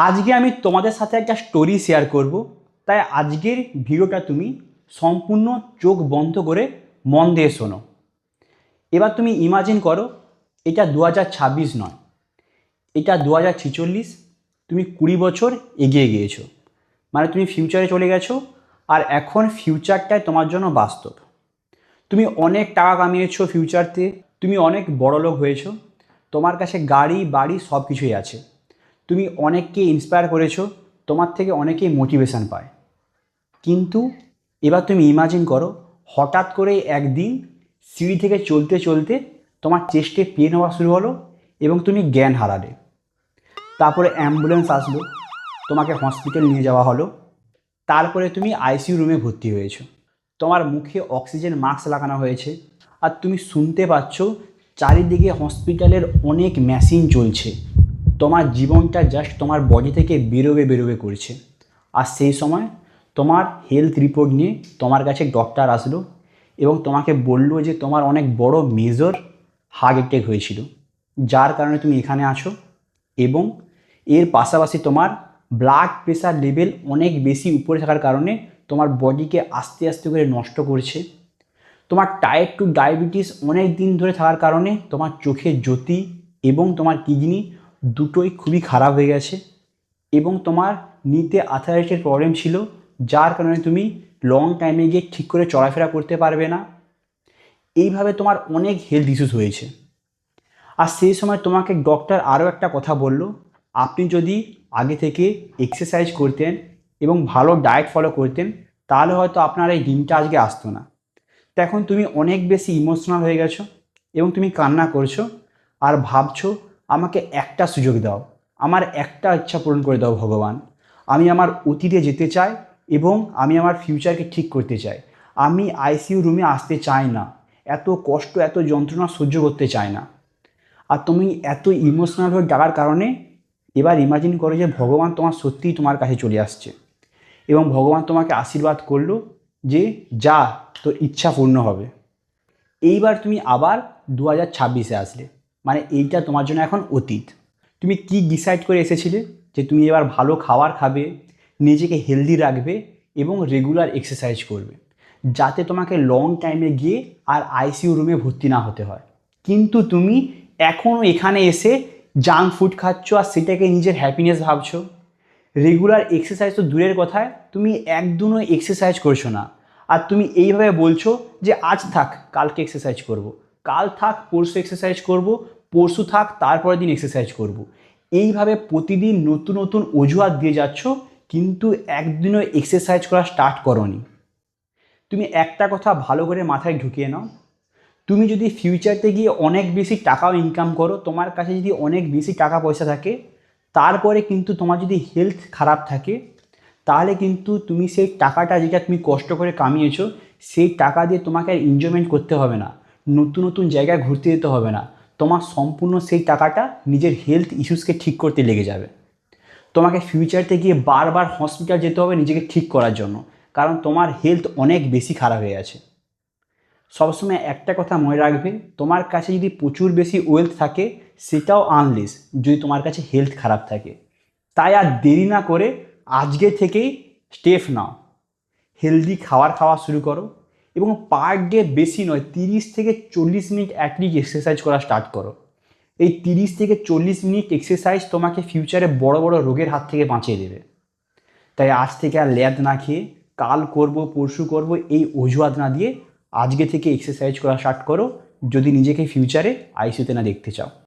আজকে আমি তোমাদের সাথে একটা স্টোরি শেয়ার করব। তাই আজকের ভিডিওটা তুমি সম্পূর্ণ চোখ বন্ধ করে মন দিয়ে শোনো। এবার তুমি ইমাজিন করো, এটা 2026 নয়, এটা 2046। তুমি 20 বছর এগিয়ে গিয়েছো, মানে তুমি ফিউচারে চলে গেছো। আর এখন ফিউচারটাই তোমার জন্য বাস্তব। তুমি অনেক টাকা কামিয়েছো ফিউচারতে, তুমি অনেক বড়লোক হয়েছো, তোমার কাছে গাড়ি বাড়ি সব কিছুই আছে। তুমি অনেককে ইন্সপায়ার করেছো, তোমার থেকে অনেকেই মোটিভেশান পায়। কিন্তু এবার তুমি ইমাজিন করো, হঠাৎ করে একদিন সিঁড়ি থেকে চলতে চলতে তোমার চেস্টে পেন হওয়া শুরু হলো এবং তুমি জ্ঞান হারালে। তারপরে অ্যাম্বুলেন্স আসলো, তোমাকে হসপিটাল নিয়ে যাওয়া হলো। তারপরে তুমি আইসিইউ রুমে ভর্তি হয়েছো, তোমার মুখে অক্সিজেন মাস্ক লাগানো হয়েছে। আর তুমি শুনতে পাচ্ছ চারিদিকে হসপিটালের অনেক মেশিন চলছে। তোমার জীবনটা জাস্ট তোমার বডি থেকে বেরোবে বেরোবে করছে। আর সেই সময় তোমার হেলথ রিপোর্ট নিয়ে তোমার কাছে ডক্টর আসলো এবং তোমাকে বললো যে তোমার অনেক বড় মেজর হার্ট অ্যাটাক হয়েছিল, যার কারণে তুমি এখানে আছো। এবং এর পাশাপাশি তোমার ব্লাড প্রেশার লেভেল অনেক বেশি উপরে থাকার কারণে তোমার বডিকে আস্তে আস্তে করে নষ্ট করছে। তোমার টাইপ 2 ডায়াবেটিস অনেক দিন ধরে থাকার কারণে তোমার চোখের জ্যোতি এবং তোমার কিডনি দুটোই খুবই খারাপ হয়ে গেছে। এবং তোমার নিতে আর্থারাইটিসের প্রবলেম ছিল, যার কারণে তুমি লং টাইমে গিয়ে ঠিক করে চলাফেরা করতে পারবে না। এইভাবে তোমার অনেক হেলথ ইস্যুস হয়েছে। আর সেই সময় তোমাকে ডক্টর আরও একটা কথা বলল, আপনি যদি আগে থেকে এক্সারসাইজ করতেন এবং ভালো ডায়েট ফলো করতেন, তাহলে হয়তো আপনার এই দিনটা আজকে আসতো না। তো এখন তুমি অনেক বেশি ইমোশনাল হয়ে গেছো এবং তুমি কান্না করছো আর ভাবছো, আমাকে একটা সুযোগ দাও, আমার একটা ইচ্ছা পূরণ করে দাও ভগবান। আমি আমার অতীতে যেতে চাই এবং আমি আমার ফিউচারকে ঠিক করতে চাই। আমি আইসিইউ রুমে আসতে চাই না, এত কষ্ট এত যন্ত্রণা সহ্য করতে চাই না। আর তুমি এত ইমোশনাল হয়ে ডাকার কারণে এবার ইমাজিন করো যে ভগবান তোমার সত্যিই তোমার কাছে চলে আসছে এবং ভগবান তোমাকে আশীর্বাদ করলো যে যা, তোর ইচ্ছা পূর্ণ হবে। এইবার তুমি আবার 2026-এ আসলে, মানে এইটা তোমার জন্য এখন অতীত। তুমি কি ডিসাইড করে এসেছিলে যে তুমি এবার ভালো খাবার খাবে, নিজেকে হেলদি রাখবে এবং রেগুলার এক্সারসাইজ করবে, যাতে তোমাকে লং টাইমে গিয়ে আর আইসিইউ রুমে ভর্তি না হতে হয়। কিন্তু তুমি এখনও এখানে এসে জাঙ্ক ফুড খাচ্ছ আর সেটাকে নিজের হ্যাপিনেস ভাবছো। রেগুলার এক্সারসাইজ তো দূরের কথায়, তুমি একদিনও এক্সারসাইজ করছো না। আর তুমি এইভাবে বলছো যে আজ থাক কালকে এক্সারসাইজ করব, কাল থাক পরশু এক্সারসাইজ করব, পরশু থাক তারপরের দিন এক্সারসাইজ করব। এইভাবে প্রতিদিন নতুন নতুন অজুহাত দিয়ে যাচ্ছ, কিন্তু একদিনও এক্সারসাইজ করা স্টার্ট করোনি। তুমি একটা কথা ভালো করে মাথায় ঢুকিয়ে নাও, তুমি যদি ফিউচারতে গিয়ে অনেক বেশি টাকাও ইনকাম করো, তোমার কাছে যদি অনেক বেশি টাকা পয়সা থাকে, তারপরে কিন্তু তোমার যদি হেলথ খারাপ থাকে, তাহলে কিন্তু তুমি সেই টাকাটা যেটা তুমি কষ্ট করে কামিয়েছো, সেই টাকা দিয়ে তোমাকে আর এনজয়মেন্ট করতে হবে না, নতুন নতুন জায়গায় ঘুরতে যেতে হবে না। তোমার সম্পূর্ণ সেই টাকাটা নিজের হেলথ ইস্যুসকে ঠিক করতে লেগে যাবে। তোমাকে ফিউচারতে গিয়ে বারবার হসপিটাল যেতে হবে নিজেকে ঠিক করার জন্য, কারণ তোমার হেলথ অনেক বেশি খারাপ হয়ে আছে। সবসময় একটা কথা মনে রাখবে, তোমার কাছে যদি প্রচুর বেশি ওয়েলথ থাকে, সেটাও আনলেস যদি তোমার কাছে হেলথ খারাপ থাকে। তাই আর দেরি না করে আজকে থেকেই স্টেপ নাও, হেলদি খাবার খাওয়া শুরু করো এবং পার ডে বেশি নয় 30 থেকে 40 মিনিট অ্যাটলিস্ট এক্সারসাইজ করা স্টার্ট করো। এই 30 থেকে 40 মিনিট এক্সারসাইজ তোমাকে ফিউচারে বড় বড় রোগের হাত থেকে বাঁচিয়ে দেবে। তাই আজ থেকে আর ল্যাদ না খেয়ে কাল করব পরশু করব এই অজুহাত না দিয়ে আজকে থেকে এক্সারসাইজ করা স্টার্ট করো, যদি নিজেকে ফিউচারে আইসিইউতে না দেখতে চাও।